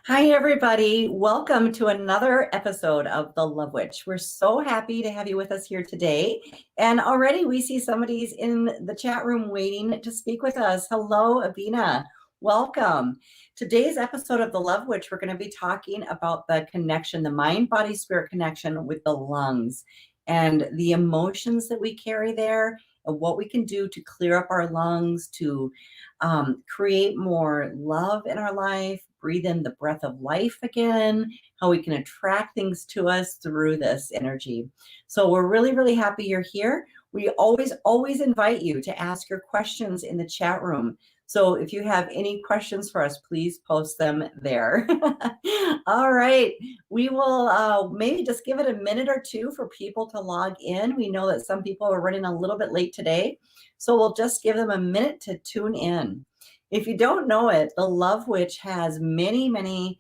Hi, everybody. Welcome to another episode of The Love Witch. We're so happy to have you with us here today. And already we see somebody's in the chat room waiting to speak with us. Hello, Abina. Welcome. Today's episode of The Love Witch, we're going to be talking about the connection, the mind, body, spirit connection with the lungs and the emotions that we carry there and what we can do to clear up our lungs, to create more love in our life, breathe in the breath of life again, how we can attract things to us through this energy. So we're really, really happy you're here. We always invite you to ask your questions in the chat room. So if you have any questions for us, please post them there. All right. We will maybe just give it a minute or two for people to log in. We know that some people are running a little bit late today, so we'll just give them a minute to tune in. If you don't know it, The Love Witch has many, many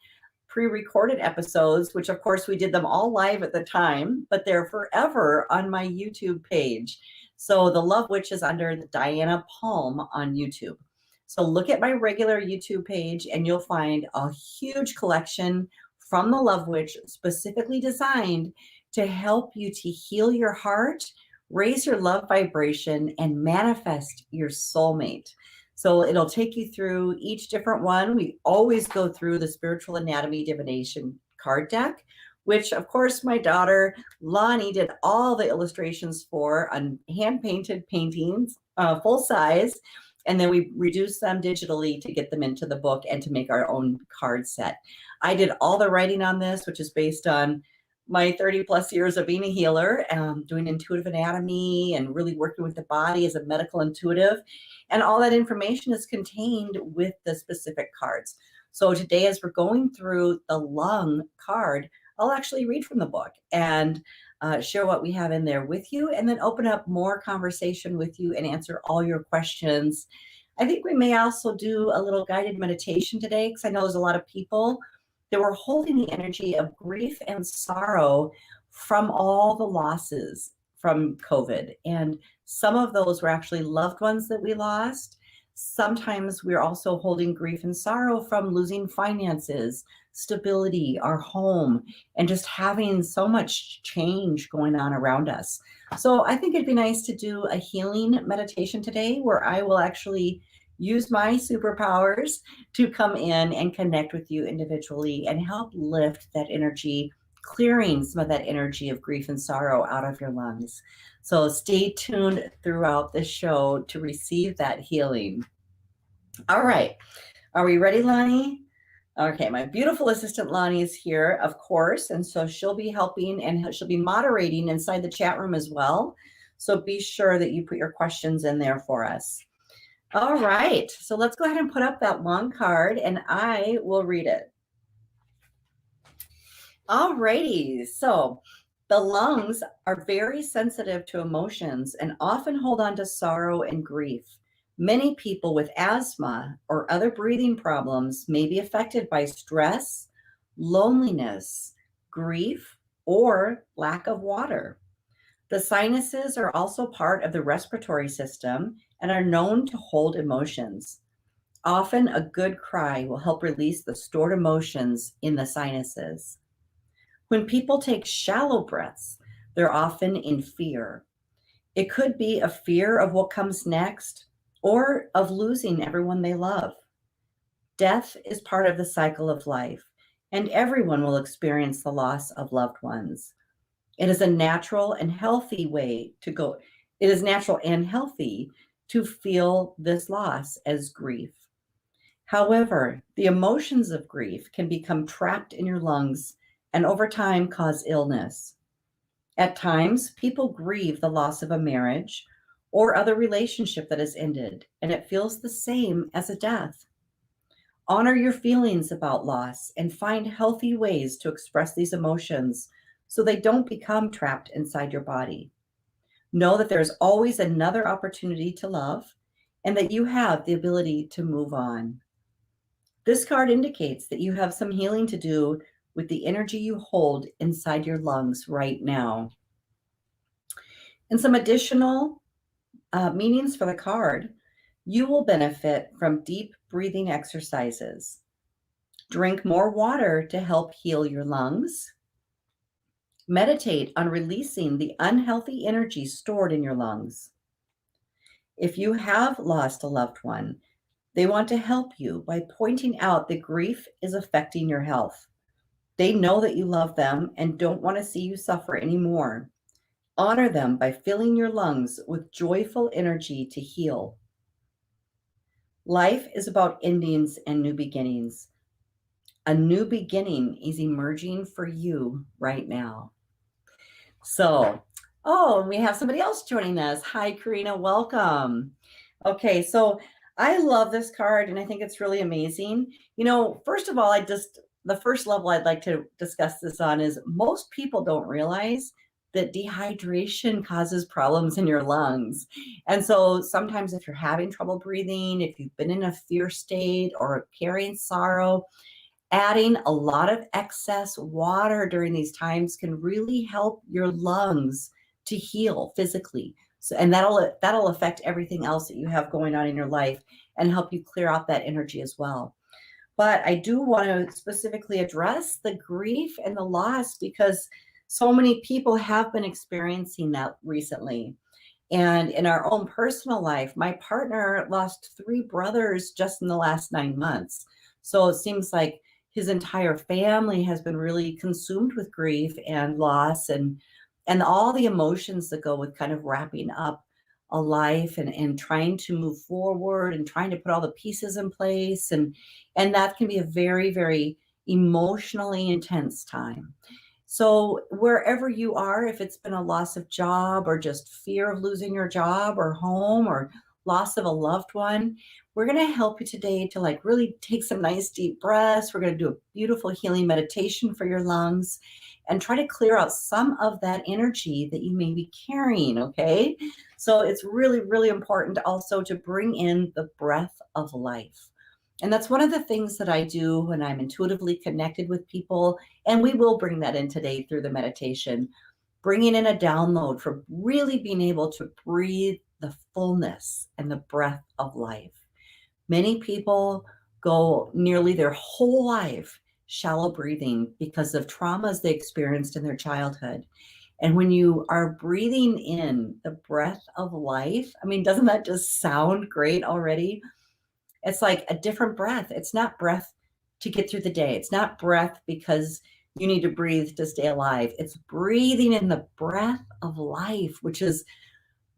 pre-recorded episodes, which of course we did them all live at the time, but they're forever on my YouTube page. So The Love Witch is under the Diana Palm on YouTube. So look at my regular YouTube page and you'll find a huge collection from The Love Witch specifically designed to help you to heal your heart, raise your love vibration, and manifest your soulmate. So it'll take you through each different one. We always go through the Spiritual Anatomy Divination card deck, which of course my daughter Lonnie did all the illustrations for on hand-painted paintings, full size. And then we reduced them digitally to get them into the book and to make our own card set. I did all the writing on this, which is based on my 30 plus years of being a healer, doing intuitive anatomy and really working with the body as a medical intuitive. And all that information is contained with the specific cards. So today, as we're going through the lung card, I'll actually read from the book and share what we have in there with you, and then open up more conversation with you and answer all your questions. I think we may also do a little guided meditation today, because I know there's a lot of people that were holding the energy of grief and sorrow from all the losses from COVID. And some of those were actually loved ones that we lost. Sometimes we're also holding grief and sorrow from losing finances, stability, our home, and just having so much change going on around us. So I think it'd be nice to do a healing meditation today where I will actually use my superpowers to come in and connect with you individually and help lift that energy, clearing some of that energy of grief and sorrow out of your lungs. So stay tuned throughout the show to receive that healing. All right. Are we ready, Lonnie? Okay, my beautiful assistant Lonnie is here, of course, and so she'll be helping and she'll be moderating inside the chat room as well. So be sure that you put your questions in there for us. All right, so let's go ahead and put up that long card and I will read it. All righty, so the lungs are very sensitive to emotions and often hold on to sorrow and grief. Many people with asthma or other breathing problems may be affected by stress, loneliness, grief, or lack of water. The sinuses are also part of the respiratory system and are known to hold emotions. Often, a good cry will help release the stored emotions in the sinuses. When people take shallow breaths, they're often in fear. It could be a fear of what comes next or of losing everyone they love. Death is part of the cycle of life, and everyone will experience the loss of loved ones. It is a natural and healthy way to go. It is natural and healthy to feel this loss as grief. However, the emotions of grief can become trapped in your lungs and over time cause illness. At times, people grieve the loss of a marriage or other relationship that has ended, and it feels the same as a death. Honor your feelings about loss and find healthy ways to express these emotions so they don't become trapped inside your body. Know that there's always another opportunity to love and that you have the ability to move on. This card indicates that you have some healing to do with the energy you hold inside your lungs right now. And some additional meanings for the card: you will benefit from deep breathing exercises. Drink more water to help heal your lungs. Meditate on releasing the unhealthy energy stored in your lungs. If you have lost a loved one, they want to help you by pointing out that grief is affecting your health. They know that you love them and don't want to see you suffer anymore. Honor them by filling your lungs with joyful energy to heal. Life is about endings and new beginnings. A new beginning is emerging for you right now. So, oh, and we have somebody else joining us. Hi, Karina, welcome. Okay, so I love this card and I think it's really amazing. First of all, the first level I'd like to discuss this on is most people don't realize that dehydration causes problems in your lungs. And so sometimes if you're having trouble breathing, if you've been in a fear state or carrying sorrow, adding a lot of excess water during these times can really help your lungs to heal physically. So, and that'll affect everything else that you have going on in your life and help you clear out that energy as well. But I do want to specifically address the grief and the loss because so many people have been experiencing that recently. And in our own personal life, my partner lost 3 brothers just in the last 9 months. So it seems like his entire family has been really consumed with grief and loss and all the emotions that go with kind of wrapping up a life and trying to move forward and trying to put all the pieces in place. And that can be a very, very emotionally intense time. So wherever you are, if it's been a loss of job or just fear of losing your job or home or loss of a loved one, we're going to help you today to really take some nice deep breaths. We're going to do a beautiful healing meditation for your lungs and try to clear out some of that energy that you may be carrying, okay? So it's really, really important also to bring in the breath of life. And that's one of the things that I do when I'm intuitively connected with people. And we will bring that in today through the meditation, bringing in a download for really being able to breathe the fullness and the breath of life. Many people go nearly their whole life shallow breathing because of traumas they experienced in their childhood. And when you are breathing in the breath of life, I mean, doesn't that just sound great already? It's like a different breath. It's not breath to get through the day. It's not breath because you need to breathe to stay alive. It's breathing in the breath of life, which is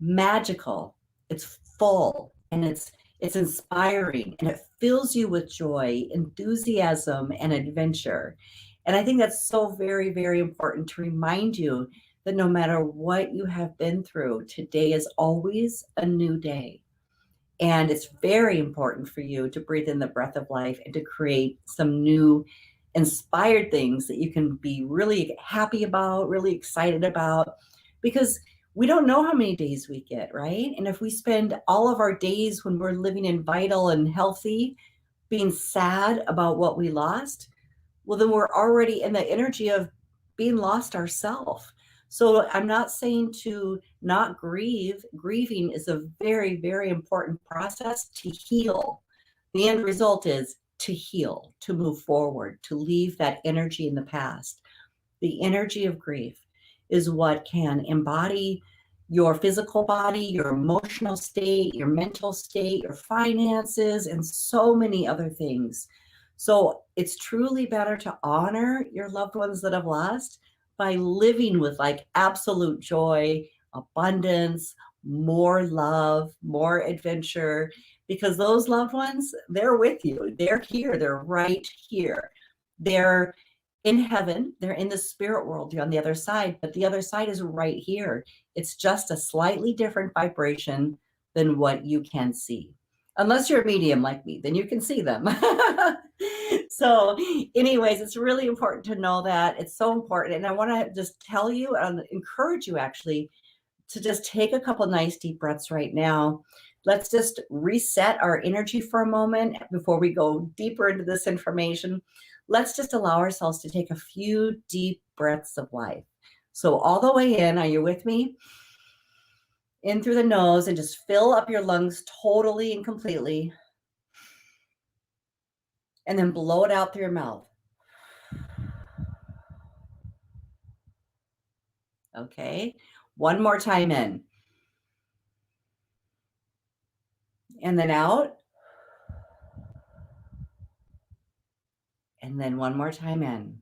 magical. It's full and it's inspiring and it fills you with joy, enthusiasm, and adventure. And I think that's so very, very important to remind you that no matter what you have been through, today is always a new day. And it's very important for you to breathe in the breath of life and to create some new inspired things that you can be really happy about, really excited about, because we don't know how many days we get, right? And if we spend all of our days when we're living in vital and healthy, being sad about what we lost, well, then we're already in the energy of being lost ourselves. So I'm not saying to not grieve. Grieving is a very, very important process to heal. The end result is to heal, to move forward, to leave that energy in the past. The energy of grief is what can embody your physical body, your emotional state, your mental state, your finances, and so many other things. So it's truly better to honor your loved ones that have lost by living with absolute joy, abundance, more love, more adventure, because those loved ones, they're with you. They're here. They're right here. They're in heaven. They're in the spirit world on the other side, but the other side is right here. It's just a slightly different vibration than what you can see. Unless you're a medium like me, then you can see them. So anyways, it's really important to know that. It's so important. And I want to just tell you and encourage you actually to just take a couple nice deep breaths right now. Let's just reset our energy for a moment before we go deeper into this information. Let's just allow ourselves to take a few deep breaths of life. So all the way in, are you with me? In through the nose and just fill up your lungs totally and completely. And then blow it out through your mouth. Okay. One more time in. And then out. And then one more time in.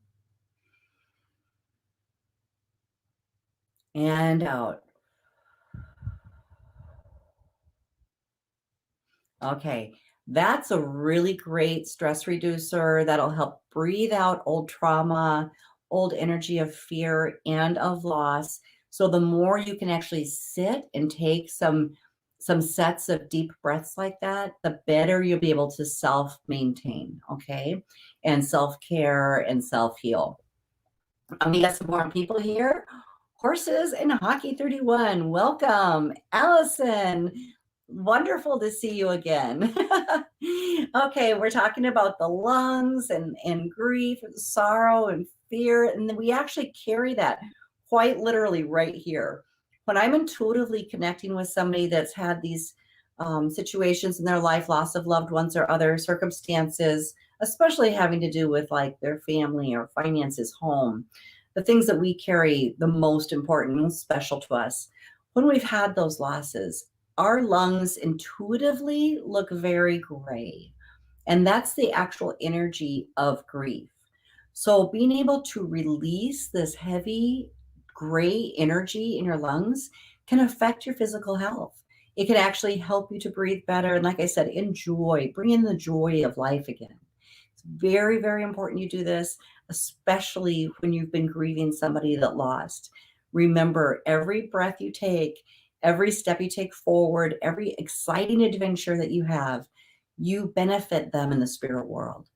And out. Okay. That's a really great stress reducer that'll help breathe out old trauma, old energy of fear and of loss. So the more you can actually sit and take some sets of deep breaths like that, the better you'll be able to self-maintain, okay? And self-care and self-heal. We got some more people here. Horses and Hockey 31, welcome. Allison, wonderful to see you again. Okay, we're talking about the lungs and grief and sorrow and fear, and we actually carry that quite literally right here. When I'm intuitively connecting with somebody that's had these situations in their life, loss of loved ones or other circumstances, especially having to do with like their family or finances, home, the things that we carry the most important, most special to us. When we've had those losses, our lungs intuitively look very gray. And that's the actual energy of grief. So being able to release this heavy gray energy in your lungs can affect your physical health. It can actually help you to breathe better. And like I said, enjoy, bring in the joy of life again. It's very, very important you do this, especially when you've been grieving somebody that lost. Remember, every breath you take, every step you take forward, every exciting adventure that you have, you benefit them in the spirit world.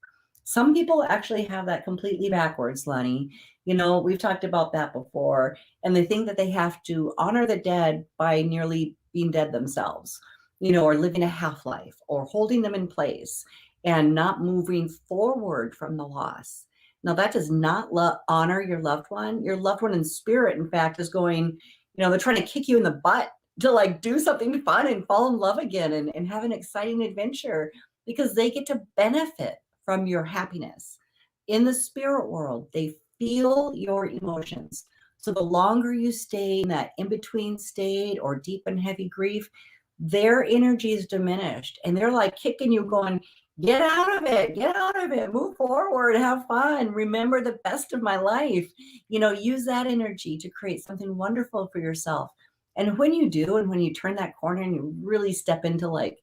Some people actually have that completely backwards, Lenny. You know, we've talked about that before, and they think that they have to honor the dead by nearly being dead themselves, you know, or living a half life or holding them in place and not moving forward from the loss. Now, that does not honor your loved one. Your loved one in spirit, in fact, is going, you know, they're trying to kick you in the butt to like do something fun and fall in love again and have an exciting adventure because they get to benefit from your happiness. In the spirit world, they feel your emotions. So the longer you stay in that in-between state or deep and heavy grief, their energy is diminished and they're like kicking you going, get out of it, move forward, have fun, remember the best of my life. You know, use that energy to create something wonderful for yourself. And when you do, and when you turn that corner and you really step into like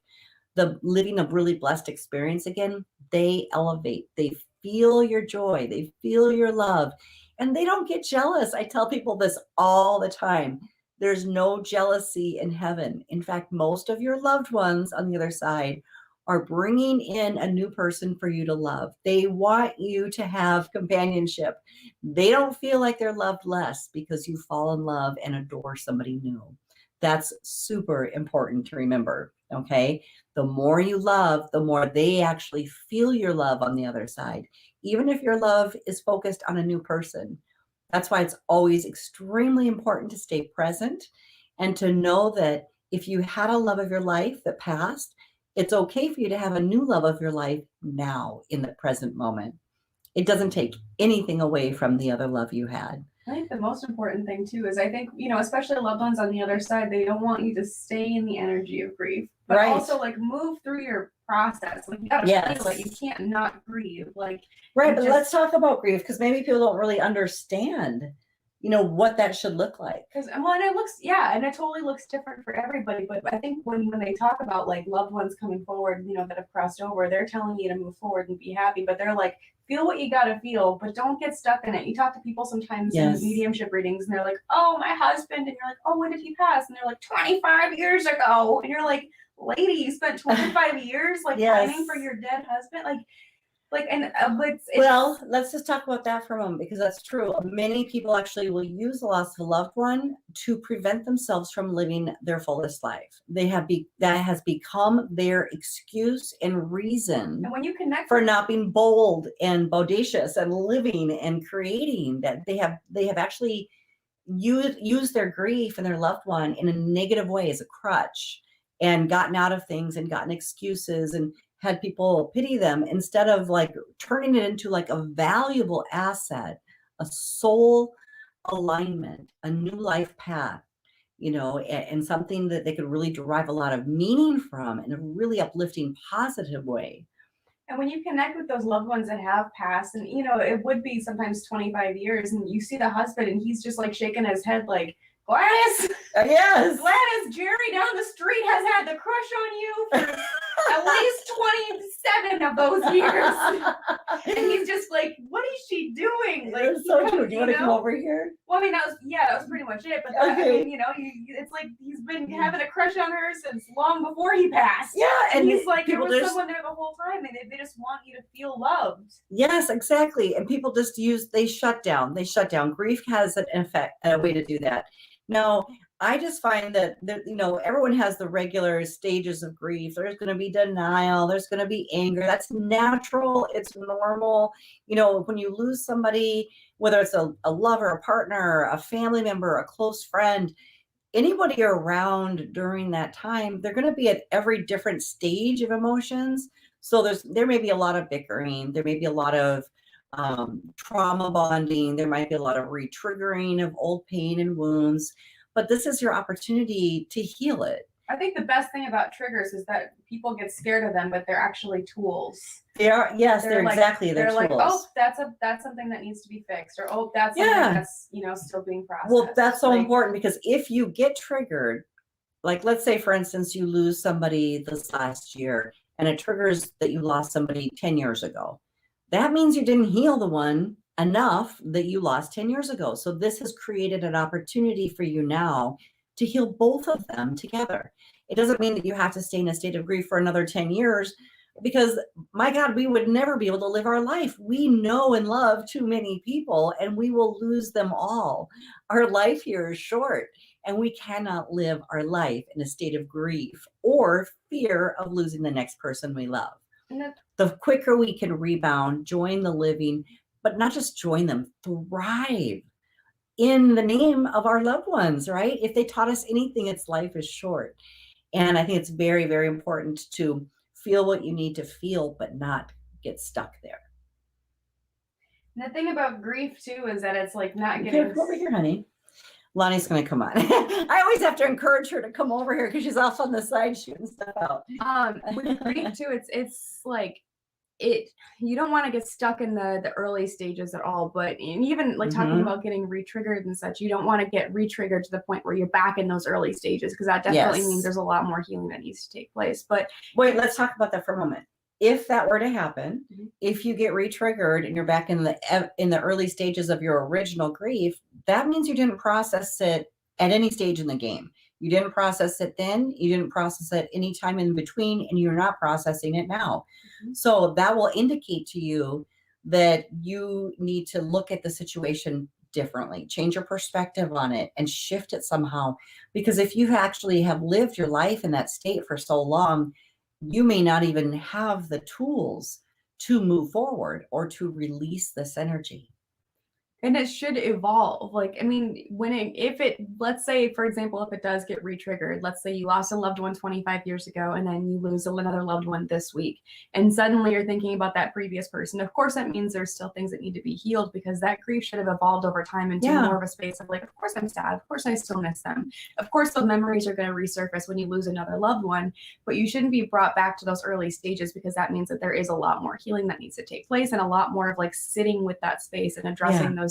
the living a really blessed experience again, they elevate, they feel your joy, they feel your love, and they don't get jealous. I tell people this all the time. There's no jealousy in heaven. In fact, most of your loved ones on the other side are bringing in a new person for you to love. They want you to have companionship. They don't feel like they're loved less because you fall in love and adore somebody new. That's super important to remember, okay? The more you love, the more they actually feel your love on the other side, even if your love is focused on a new person. That's why it's always extremely important to stay present and to know that if you had a love of your life that passed, it's okay for you to have a new love of your life now in the present moment. It doesn't take anything away from the other love you had. I think the most important thing too is I think, you know, especially loved ones on the other side, they don't want you to stay in the energy of grief, but Right. also like move through your process. Like you gotta feel it. You can't not grieve. Like right, but let's talk about grief because maybe people don't really understand, you know, what that should look like. Because well, and it looks and it totally looks different for everybody. But I think when they talk about like loved ones coming forward, you know, that have crossed over, they're telling you to move forward and be happy, but they're like, feel what you gotta feel, but don't get stuck in it. You talk to people sometimes in mediumship readings and they're like, oh, my husband, and you're like, oh, when did he pass? And they're like, 25 years ago. And you're like, lady, you spent 25 years like planning for your dead husband. And it's well, let's just talk about that for a moment because that's true. Many people actually will use the loss of a loved one to prevent themselves from living their fullest life. That has become their excuse and reason and when you connect for not being bold and bodacious and living and creating. That they have actually used their grief and their loved one in a negative way as a crutch and gotten out of things and gotten excuses and had people pity them instead of like turning it into like a valuable asset, a soul alignment, a new life path, and something that they could really derive a lot of meaning from in a really uplifting, positive way. And when you connect with those loved ones that have passed, and it would be sometimes 25 years, and you see the husband and he's just like shaking his head like, Gladys, Yes. Gladys, Jerry down the street has had the crush on you for at least 27 of those years. And he's just like, what is she doing? Like, so cute. Do you want to come over here? Well, I mean, that was pretty much it. But okay. I mean, it's like he's been having a crush on her since long before he passed. Yeah, and he's like, there was someone there the whole time, and they just want you to feel loved. Yes, exactly. And people just they shut down. They shut down. Grief has an effect, a way to do that. Now, I just find that everyone has the regular stages of grief. There's going to be denial. There's going to be anger. That's natural. It's normal. When you lose somebody, whether it's a lover, a partner, a family member, a close friend, anybody around during that time, they're going to be at every different stage of emotions. So there may be a lot of bickering. There may be a lot of trauma bonding. There might be a lot of re-triggering of old pain and wounds, but this is your opportunity to heal it. I think the best thing about triggers is that people get scared of them, but they're actually tools. They are, yes, they're like, exactly, they're like, tools. oh, that's something that needs to be fixed, or oh, that's something that's still being processed. Well, that's so important, because if you get triggered, like let's say for instance you lose somebody this last year, and it triggers that you lost somebody 10 years ago. That means you didn't heal the one enough that you lost 10 years ago. So this has created an opportunity for you now to heal both of them together. It doesn't mean that you have to stay in a state of grief for another 10 years, because my God, we would never be able to live our life. We know and love too many people, and we will lose them all. Our life here is short, and we cannot live our life in a state of grief or fear of losing the next person we love. The quicker we can rebound, join the living, but not just join them, thrive in the name of our loved ones, right? If they taught us anything, it's life is short. And I think it's very, very important to feel what you need to feel, but not get stuck there. And the thing about grief too is that it's like not getting... Come over here, honey. Lonnie's going to come on. I always have to encourage her to come over here because she's off on the side shooting stuff out. With grief too, it's like you don't want to get stuck in the early stages at all, but even like talking about getting re-triggered and such, you don't want to get re-triggered to the point where you're back in those early stages, because that definitely means there's a lot more healing that needs to take place. But wait, let's talk about that for a moment. If that were to happen, if you get re-triggered and you're back in the early stages of your original grief, that means you didn't process it at any stage in the game. You didn't process it then, you didn't process it any time in between, and you're not processing it now. So that will indicate to you that you need to look at the situation differently, change your perspective on it, and shift it somehow. Because if you actually have lived your life in that state for so long, you may not even have the tools to move forward or to release this energy. And it should evolve. Like, I mean, let's say, for example, if it does get re-triggered, let's say you lost a loved one 25 years ago, and then you lose another loved one this week, and suddenly you're thinking about that previous person. Of course, that means there's still things that need to be healed, because that grief should have evolved over time into more of a space of like, of course I'm sad, of course I still miss them. Of course, those memories are going to resurface when you lose another loved one, but you shouldn't be brought back to those early stages, because that means that there is a lot more healing that needs to take place, and a lot more of like sitting with that space and addressing those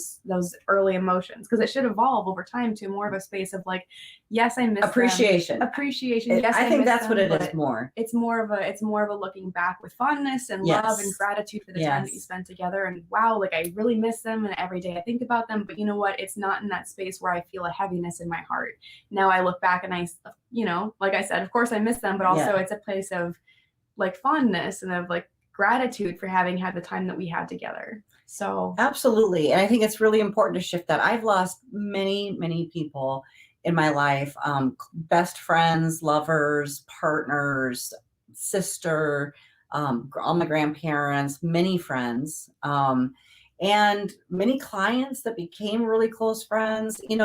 early emotions, because it should evolve over time to more of a space of like, yes, I miss appreciation. Yes, I think that's what it is more. It's more of a looking back with fondness and love and gratitude for the time that you spent together. And wow, like I really miss them, and every day I think about them. But you know what? It's not in that space where I feel a heaviness in my heart. Now I look back and I, like I said, of course I miss them, but also it's a place of like fondness and of like gratitude for having had the time that we had together. So absolutely. And I think it's really important to shift that. I've lost many, many people in my life, best friends, lovers, partners, sister, all my grandparents, many friends, and many clients that became really close friends, and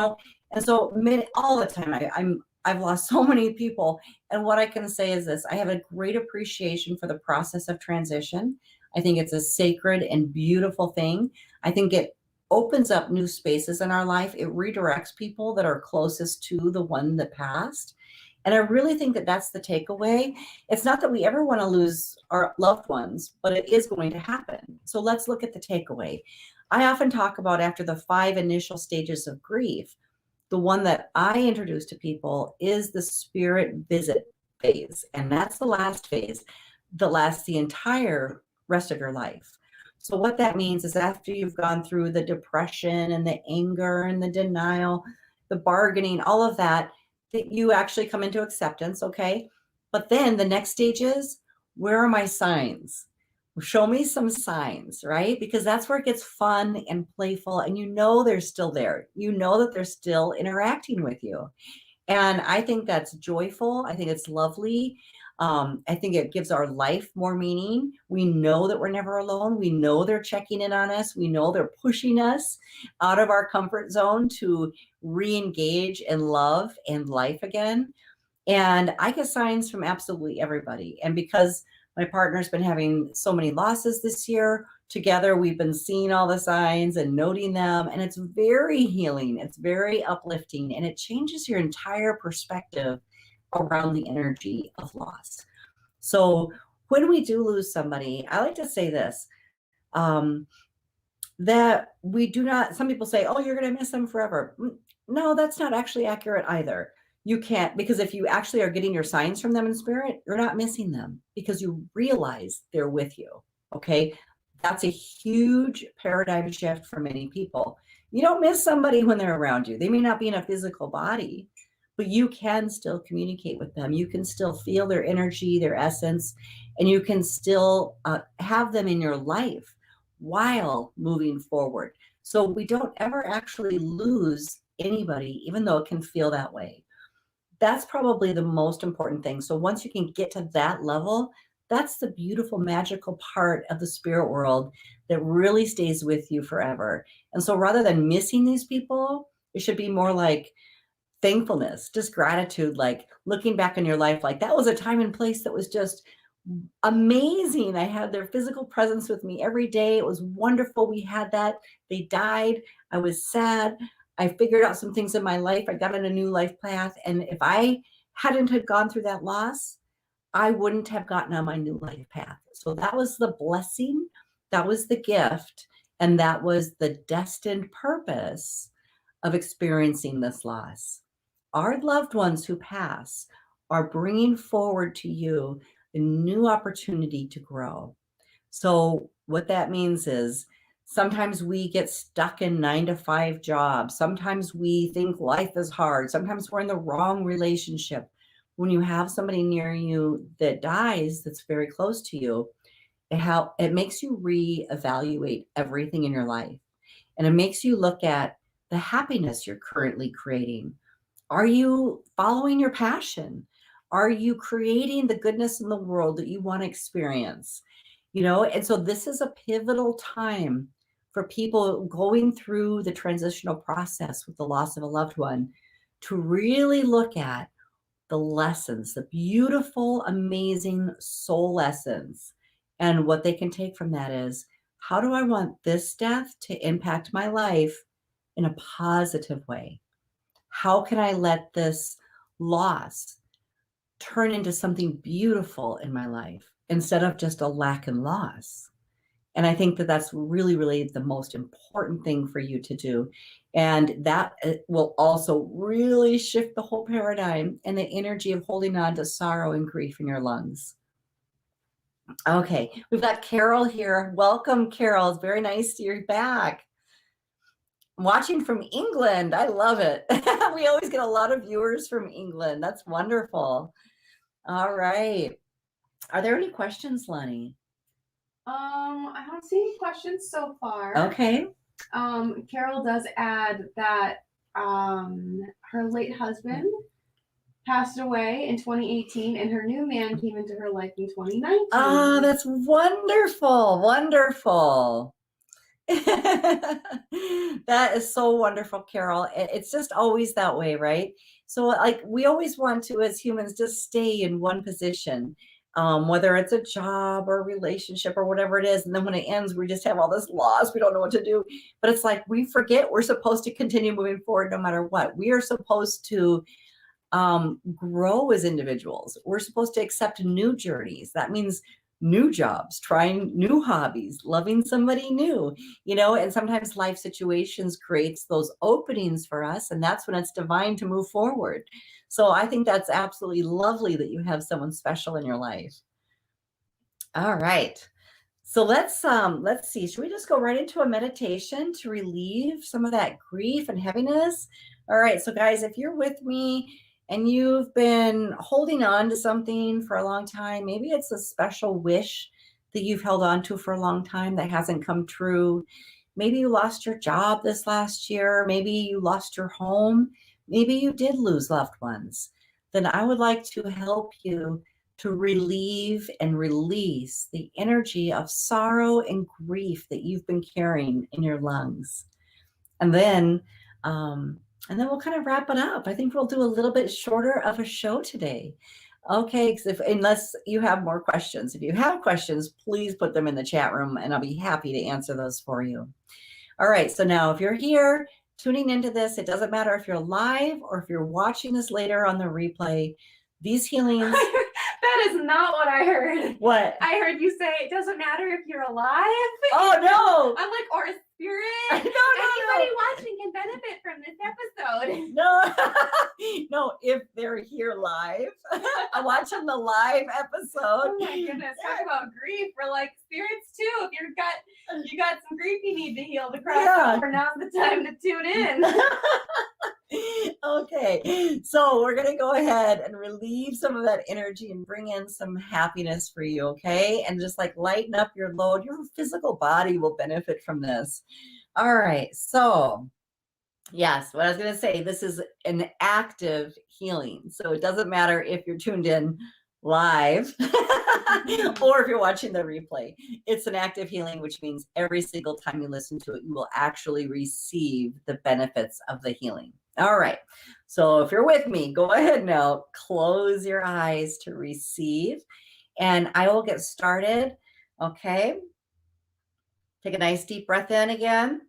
so all the time I've lost so many people. And what I can say is this: I have a great appreciation for the process of transition. I think it's a sacred and beautiful thing. I think it opens up new spaces in our life. It redirects people that are closest to the one that passed. And I really think that that's the takeaway. It's not that we ever want to lose our loved ones, but it is going to happen. So let's look at the takeaway. I often talk about, after the 5 initial stages of grief, the one that I introduce to people is the spirit visit phase. And that's the last phase that lasts the entire rest of your life. So what that means is, after you've gone through the depression and the anger and the denial, the bargaining, all of that, that you actually come into acceptance, okay? But then the next stage is, where are my signs? Show me some signs, right? Because that's where it gets fun and playful, and you know they're still there. You know that they're still interacting with you. And I think that's joyful. I think it's lovely. I think it gives our life more meaning. We know that we're never alone. We know they're checking in on us. We know they're pushing us out of our comfort zone to re-engage in love and life again. And I get signs from absolutely everybody. And because my partner's been having so many losses this year, together we've been seeing all the signs and noting them. And it's very healing. It's very uplifting. And it changes your entire perspective around the energy of loss. So when we do lose somebody, I like to say this, that we do not, some people say, oh, you're going to miss them forever. No, that's not actually accurate either. You can't, because if you actually are getting your signs from them in spirit, you're not missing them because you realize they're with you. Okay. That's a huge paradigm shift for many people. You don't miss somebody when they're around you. They may not be in a physical body, but you can still communicate with them. You can still feel their energy, their essence, and you can still have them in your life while moving forward. So we don't ever actually lose anybody, even though it can feel that way. That's probably the most important thing. So once you can get to that level, that's the beautiful, magical part of the spirit world that really stays with you forever. And so rather than missing these people, it should be more like thankfulness, just gratitude, like looking back on your life, like that was a time and place that was just amazing. I had their physical presence with me every day. It was wonderful. We had that. They died. I was sad. I figured out some things in my life. I got on a new life path. And if I hadn't had gone through that loss, I wouldn't have gotten on my new life path. So that was the blessing. That was the gift. And that was the destined purpose of experiencing this loss. Our loved ones who pass are bringing forward to you a new opportunity to grow. So what that means is, sometimes we get stuck in 9-to-5 jobs. Sometimes we think life is hard. Sometimes we're in the wrong relationship. When you have somebody near you that dies, that's very close to you, it makes you reevaluate everything in your life. And it makes you look at the happiness you're currently creating. Are you following your passion? Are you creating the goodness in the world that you want to experience? And so this is a pivotal time for people going through the transitional process with the loss of a loved one to really look at the lessons, the beautiful, amazing soul lessons. And what they can take from that is, how do I want this death to impact my life in a positive way? How can I let this loss turn into something beautiful in my life instead of just a lack and loss? And I think that that's really, really the most important thing for you to do. And that will also really shift the whole paradigm and the energy of holding on to sorrow and grief in your lungs. Okay, we've got Carol here. Welcome, Carol. It's very nice you're back. I'm watching from England. I love it. We always get a lot of viewers from England. That's wonderful. All right. Are there any questions, Lenny? I don't see any questions so far. Okay. Carol does add that her late husband passed away in 2018 and her new man came into her life in 2019. Oh, that's wonderful. Wonderful. That is so wonderful, Carol. It's just always that way, right? So like we always want to, as humans, just stay in one position, whether it's a job or a relationship or whatever it is. And then when it ends, we just have all this loss. We don't know what to do. But it's like we forget we're supposed to continue moving forward no matter what. We are supposed to grow as individuals. We're supposed to accept new journeys. That means new jobs, trying new hobbies, loving somebody new, and sometimes life situations creates those openings for us. And that's when it's divine to move forward. So I think that's absolutely lovely that you have someone special in your life. All right. So let's see. Should we just go right into a meditation to relieve some of that grief and heaviness? All right. So guys, if you're with me and you've been holding on to something for a long time, maybe it's a special wish that you've held on to for a long time that hasn't come true. Maybe you lost your job this last year. Maybe you lost your home. Maybe you did lose loved ones. Then I would like to help you to relieve and release the energy of sorrow and grief that you've been carrying in your lungs. And then we'll kind of wrap it up. I think we'll do a little bit shorter of a show today. Okay, unless you have more questions. If you have questions, please put them in the chat room and I'll be happy to answer those for you. All right, so now if you're here tuning into this, it doesn't matter if you're live or if you're watching this later on the replay, these healings. That is not what I heard. What? I heard you say it doesn't matter if you're alive. Oh, no. I'm like, or a spirit. No. Anybody watching can benefit from this episode. No, if they're here live, I'm watching the live episode. Oh my goodness, talk about grief. We're like spirits too. If you got some grief you need to heal the crossover, now's the time to tune in. Okay, so we're going to go ahead and relieve some of that energy and bring in some happiness for you, okay? And just like lighten up your load. Your physical body will benefit from this. All right, so yes, what I was going to say, this is an active healing. So it doesn't matter if you're tuned in live or if you're watching the replay. It's an active healing, which means every single time you listen to it, you will actually receive the benefits of the healing. All right. So if you're with me, go ahead now, close your eyes to receive, and I will get started. Okay. Take a nice deep breath in again.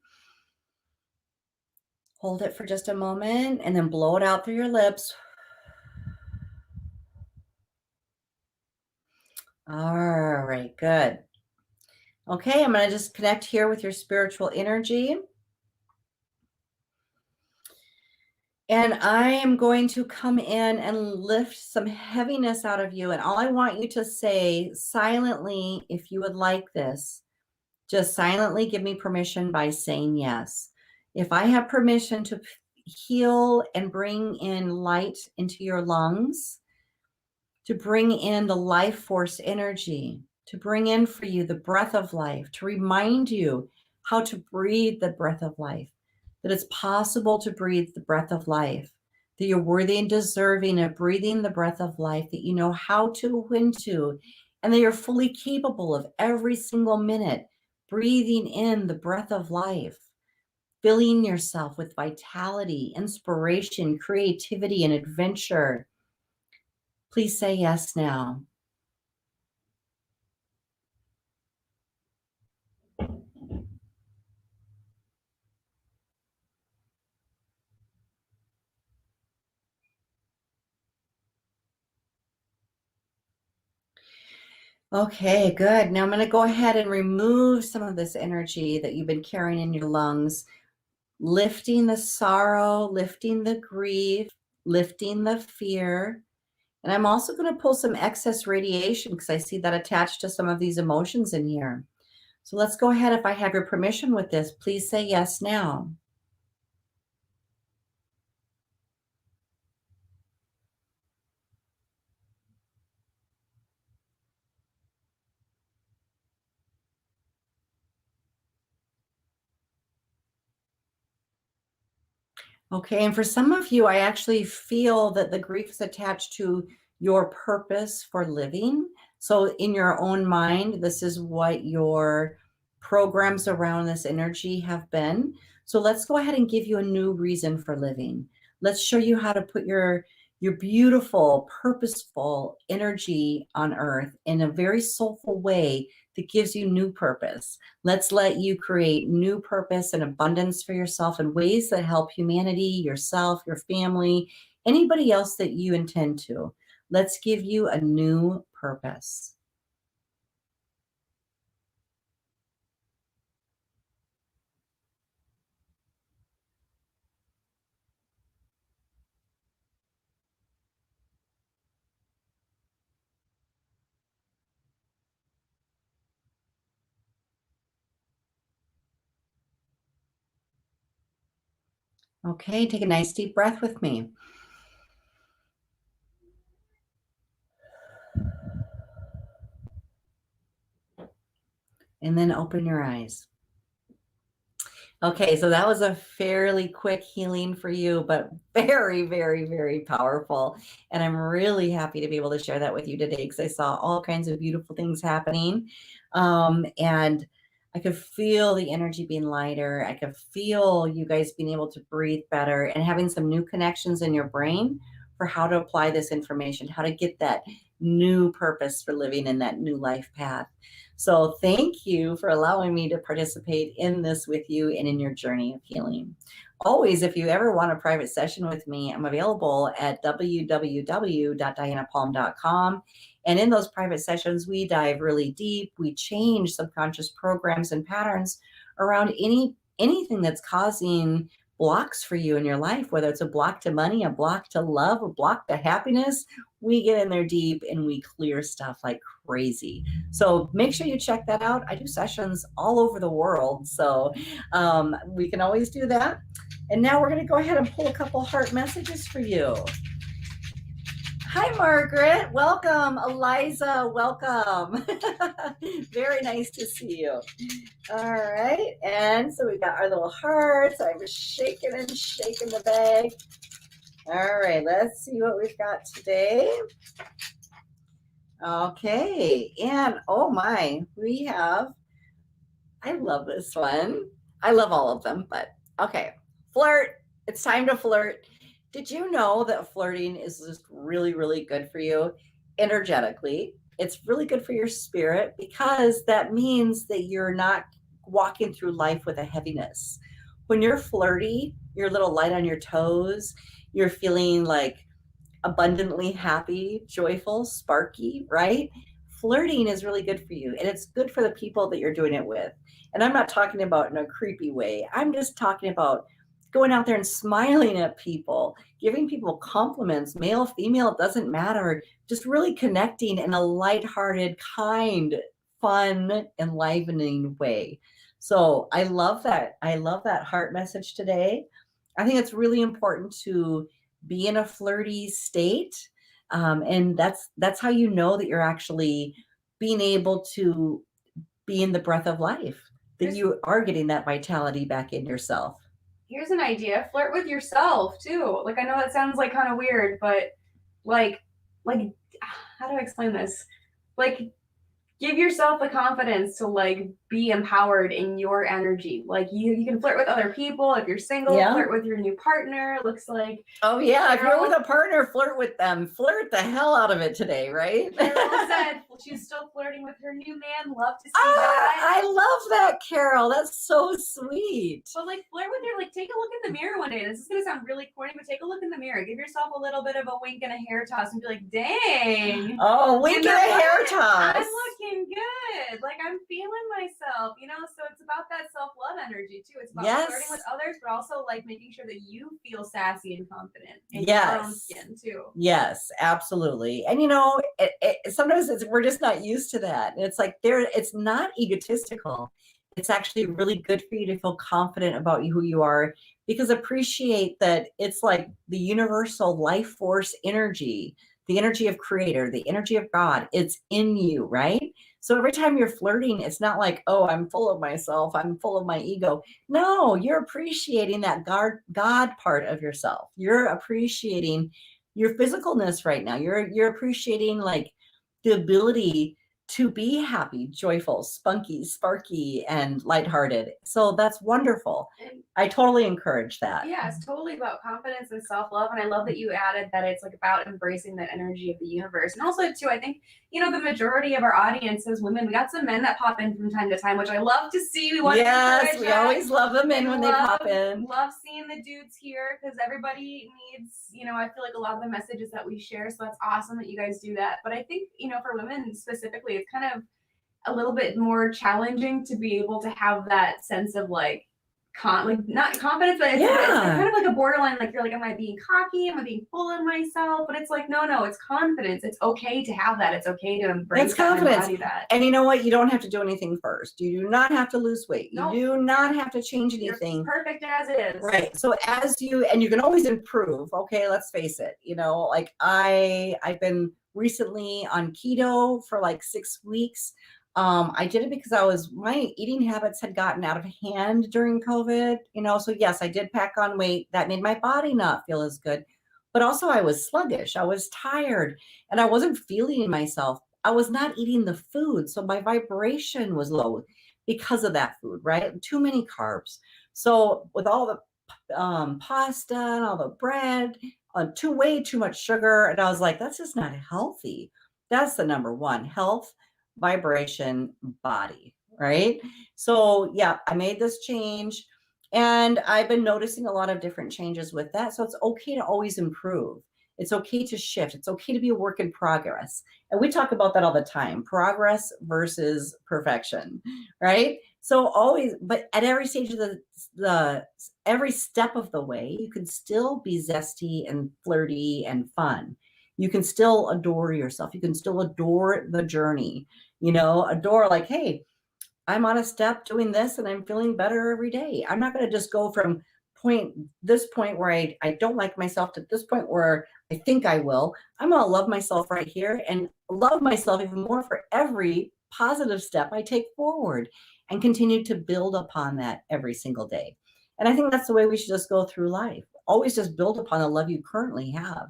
Hold it for just a moment and then blow it out through your lips. All right, good. Okay, I'm going to just connect here with your spiritual energy. And I am going to come in and lift some heaviness out of you. And all I want you to say silently, if you would like this, just silently give me permission by saying yes. If I have permission to heal and bring in light into your lungs, to bring in the life force energy, to bring in for you the breath of life, to remind you how to breathe the breath of life, that it's possible to breathe the breath of life, that you're worthy and deserving of breathing the breath of life, that you know how to, when to, and that you're fully capable of every single minute breathing in the breath of life, filling yourself with vitality, inspiration, creativity, and adventure. Please say yes now. Okay, good. Now I'm going to go ahead and remove some of this energy that you've been carrying in your lungs, lifting the sorrow, lifting the grief, lifting the fear. And I'm also going to pull some excess radiation because I see that attached to some of these emotions in here. So let's go ahead. If I have your permission with this, please say yes now. Okay, and for some of you, I actually feel that the grief is attached to your purpose for living. So in your own mind, this is what your programs around this energy have been. So let's go ahead and give you a new reason for living. Let's show you how to put your beautiful, purposeful energy on earth in a very soulful way that gives you new purpose. Let's let you create new purpose and abundance for yourself in ways that help humanity, yourself, your family, anybody else that you intend to. Let's give you a new purpose. Okay, take a nice deep breath with me. And then open your eyes. Okay, so that was a fairly quick healing for you, but very, very, very powerful. And I'm really happy to be able to share that with you today because I saw all kinds of beautiful things happening. And I could feel the energy being lighter. I could feel you guys being able to breathe better and having some new connections in your brain for how to apply this information, how to get that new purpose for living in that new life path. So thank you for allowing me to participate in this with you and in your journey of healing. Always, if you ever want a private session with me, I'm available at www.dianapalm.com. And in those private sessions, we dive really deep. We change subconscious programs and patterns around anything that's causing blocks for you in your life, whether it's a block to money, a block to love, a block to happiness. We get in there deep and we clear stuff like crazy. So make sure you check that out. I do sessions all over the world, so we can always do that. And now we're going to go ahead and pull a couple heart messages for you. Hi, Margaret. Welcome. Eliza, welcome. Very nice to see you. All right. And so we got our little hearts. I was shaking and shaking the bag. All right. Let's see what we've got today. Okay. And oh my, we have, I love this one. I love all of them, but okay. Flirt. It's time to flirt. Did you know that flirting is just really, really good for you energetically? It's really good for your spirit because that means that you're not walking through life with a heaviness. When you're flirty, you're a little light on your toes. You're feeling like abundantly happy, joyful, sparky, right? Flirting is really good for you. And it's good for the people that you're doing it with. And I'm not talking about in a creepy way. I'm just talking about going out there and smiling at people, giving people compliments, male, female, it doesn't matter. Just really connecting in a lighthearted, kind, fun, enlivening way. So I love that. I love that heart message today. I think it's really important to be in a flirty state. And that's how you know that you're actually being able to be in the breath of life, that you are getting that vitality back in yourself. Here's an idea. Flirt with yourself too. Like, I know that sounds like kind of weird, but like how do I explain this? Like, give yourself the confidence to like be empowered in your energy. Like you can flirt with other people. If you're single, flirt with your new partner. Looks like, oh yeah, if you're with a partner, flirt with them. Flirt the hell out of it today, right? Carol said she's still flirting with her new man. Love to see that. I love that, Carol. That's so sweet. But like flirt with her, like take a look in the mirror one day. This is gonna sound really corny, but take a look in the mirror. Give yourself a little bit of a wink and a hair toss and be like, dang. Oh, wink and a hair toss. I'm looking good. Like I'm feeling myself, you know? So it's about that self-love energy too. It's about flirting with others, but also like making sure that you feel sassy and confident in your own skin too. Yes, absolutely. And you know, sometimes we're just not used to that. It's like it's not egotistical. It's actually really good for you to feel confident about who you are, because appreciate that it's like the universal life force energy, the energy of creator, the energy of God. It's in you, right? So every time you're flirting, it's not like, oh, I'm full of myself, I'm full of my ego. No, you're appreciating that God part of yourself. You're appreciating your physicalness right now. You're appreciating like the ability to be happy, joyful, spunky, sparky, and lighthearted. So that's wonderful. And I totally encourage that. yeah, it's totally about confidence and self-love. And I love that you added that it's like about embracing that energy of the universe. And also too, I think, you know, the majority of our audience is women. We got some men that pop in from time to time, which I love to see. We want Yes, to we always love them in when they pop in. Love seeing the dudes here because everybody needs, you know, I feel like a lot of the messages that we share. So that's awesome that you guys do that. But I think, you know, for women specifically, it's kind of a little bit more challenging to be able to have that sense of like not confidence, but it's kind of like a borderline, like you're like, am I being cocky? Am I being full of myself? But it's like, no, it's confidence. It's okay to have that. It's okay to embrace that and embody that. And you know what? You don't have to do anything first. You do not have to lose weight. You do not have to change anything. You're perfect as is. Right. So and you can always improve. Okay, let's face it. You know, like I've been recently on keto for like 6 weeks. I did it because my eating habits had gotten out of hand during COVID, you know, so yes, I did pack on weight. That made my body not feel as good, but also I was sluggish. I was tired and I wasn't feeling myself. I was not eating the food. So my vibration was low because of that food, right? Too many carbs. So with all the pasta and all the bread, way too much sugar. And I was like, that's just not healthy. That's the number one: health, vibration, body, right? So yeah, I made this change and I've been noticing a lot of different changes with that. So it's okay to always improve. It's okay to shift. It's okay to be a work in progress. And we talk about that all the time: progress versus perfection, right? So always, but at every stage of every step of the way, you can still be zesty and flirty and fun. You can still adore yourself. You can still adore the journey, you know, adore like, hey, I'm on a step doing this and I'm feeling better every day. I'm not going to just go from this point where I don't like myself to this point where I think I will. I'm going to love myself right here and love myself even more for every positive step I take forward and continue to build upon that every single day. And I think that's the way we should just go through life. Always just build upon the love you currently have,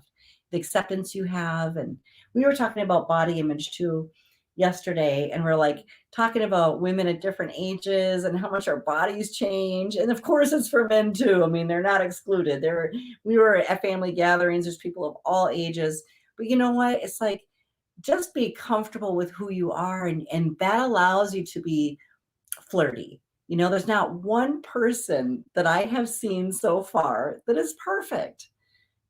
the acceptance you have. And we were talking about body image too yesterday, and we're like talking about women at different ages and how much our bodies change. And of course it's for men too. I mean, they're not excluded. We were at family gatherings, there's people of all ages. But you know what? It's like, just be comfortable with who you are, and that allows you to be flirty. You know, there's not one person that I have seen so far that is perfect.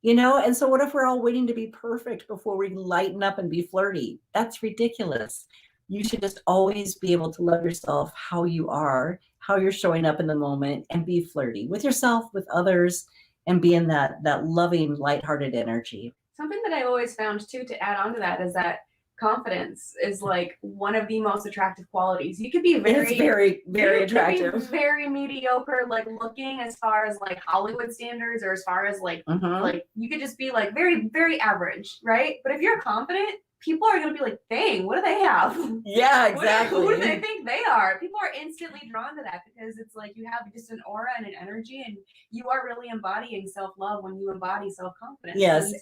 You know, and so what if we're all waiting to be perfect before we lighten up and be flirty? That's ridiculous. You should just always be able to love yourself how you are, how you're showing up in the moment, and be flirty with yourself, with others, and be in that loving, lighthearted energy. Something that I always found too, to add on to that, is that confidence is like one of the most attractive qualities. You could be very attractive, very mediocre, like looking as far as like Hollywood standards, or as far as like like you could just be like very, very average, right? But if you're confident, people are going to be like, dang, what do they have? Yeah, exactly. Who do they think they are? People are instantly drawn to that because it's like you have just an aura and an energy, and you are really embodying self-love when you embody self-confidence. Yes.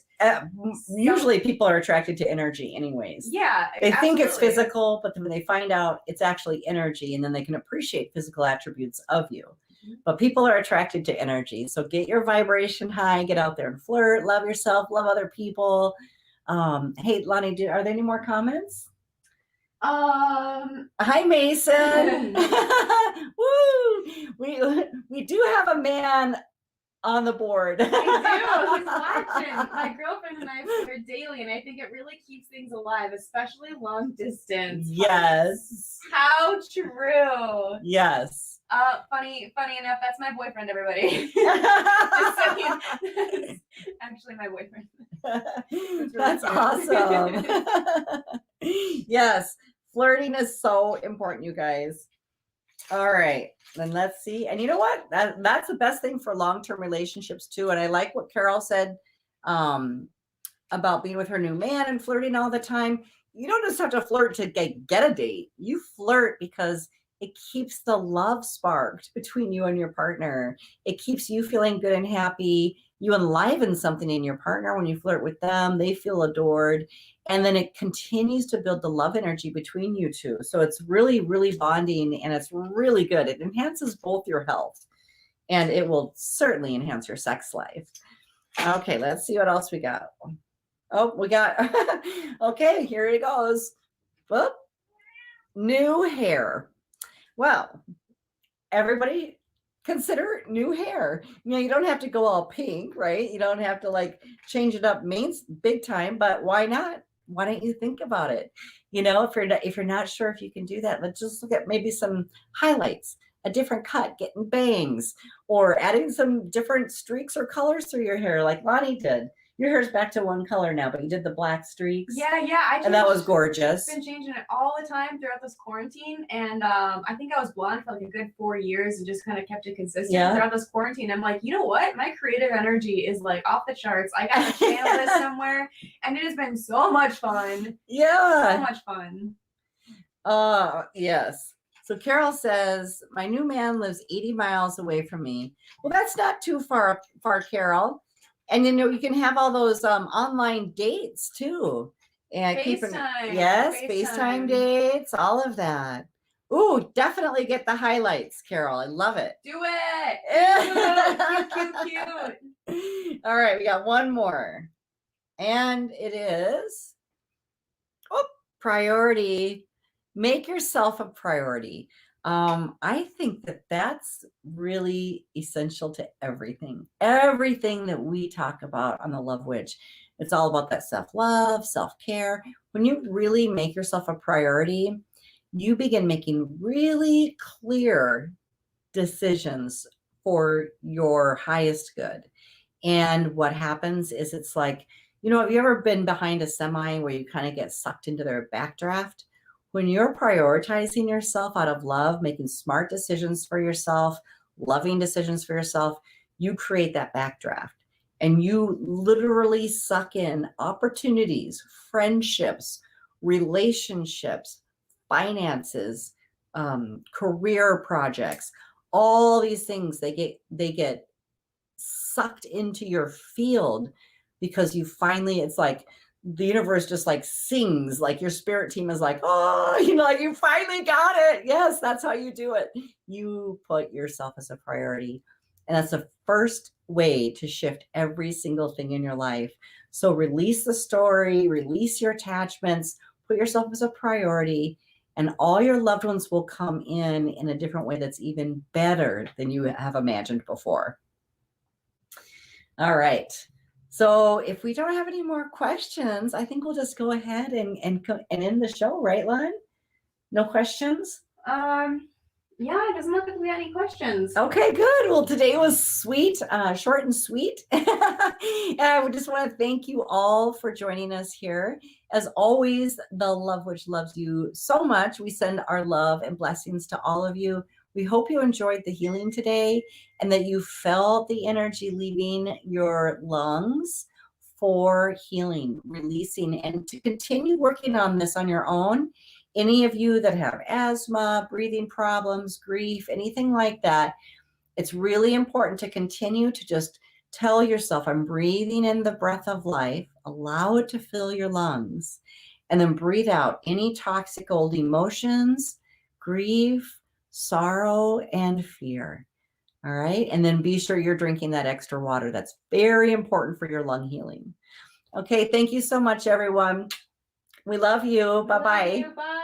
Usually people are attracted to energy anyways. Yeah. They think it's physical, but then when they find out it's actually energy, and then they can appreciate physical attributes of you. But people are attracted to energy. So get your vibration high, get out there and flirt, love yourself, love other people. Hey, Lonnie, are there any more comments? Hi, Mason. Woo! We do have a man on the board. We do. He's watching. My girlfriend and I flirt daily, and I think it really keeps things alive, especially long distance. Yes. How true. Yes. Funny enough, that's my boyfriend, everybody. Just saying. Actually my boyfriend. That's awesome. Yes, flirting is so important, you guys. All right, then let's see. And you know what? That's the best thing for long-term relationships too. And I like what Carol said about being with her new man and flirting all the time. You don't just have to flirt to get a date. You flirt because it keeps the love sparked between you and your partner. It keeps you feeling good and happy. you enliven something in your partner when you flirt with them. They feel adored. And then it continues to build the love energy between you two. So it's really, really bonding, and it's really good. It enhances both your health, and it will certainly enhance your sex life. Okay, let's see what else we got. Oh, we got, okay, here it goes. Whoop. New hair. Well, everybody consider new hair. You don't have to go all pink, right? You don't have to like change it up big time, but why not? Why don't you think about it? If you're not sure if you can do that, let's just look at maybe some highlights, a different cut, getting bangs, or adding some different streaks or colors through your hair like Lonnie did. Your hair's back to one color now, but you did the black streaks. Yeah. And that was gorgeous. I've been changing it all the time throughout this quarantine. And I think I was blonde for like a good 4 years and just kind of kept it consistent throughout this quarantine. I'm like, you know what? My creative energy is like off the charts. I got to channel this somewhere. And it has been so much fun. Yeah. So much fun. Yes. So Carol says, my new man lives 80 miles away from me. Well, that's not too far, Carol. And you can have all those online dates too. And FaceTime. FaceTime dates, all of that. Ooh, definitely get the highlights, Carol. I love it. Do it. Cute. All right, we got one more. And it is priority. Make yourself a priority. I think that's really essential to everything that we talk about on the Love Witch. It's all about that self-love, self-care. When you really make yourself a priority, you begin making really clear decisions for your highest good. And what happens is it's like, have you ever been behind a semi where you kind of get sucked into their backdraft? When you're prioritizing yourself out of love, making smart decisions for yourself, loving decisions for yourself, you create that backdraft, and you literally suck in opportunities, friendships, relationships, finances, career projects, all these things. They get sucked into your field because it's like the universe just like sings, like your spirit team is like, oh, like you finally got it. Yes, that's how you do it. You put yourself as a priority. And that's the first way to shift every single thing in your life. So release the story, release your attachments, put yourself as a priority, and all your loved ones will come in a different way that's even better than you have imagined before. All right. So if we don't have any more questions, I think we'll just go ahead and end the show, right, Lon? No questions? Yeah, it doesn't look like we have any questions. Okay, good. Well, today was sweet, short and sweet. And I just want to thank you all for joining us here. As always, the Love Witch loves you so much. We send our love and blessings to all of you. We hope you enjoyed the healing today and that you felt the energy leaving your lungs for healing, releasing, and to continue working on this on your own. Any of you that have asthma, breathing problems, grief, anything like that, it's really important to continue to just tell yourself, I'm breathing in the breath of life, allow it to fill your lungs, and then breathe out any toxic old emotions, grief, sorrow, and fear. All right. And then be sure you're drinking that extra water. That's very important for your lung healing. Okay. Thank you so much, everyone. We love you. Bye-bye. Bye.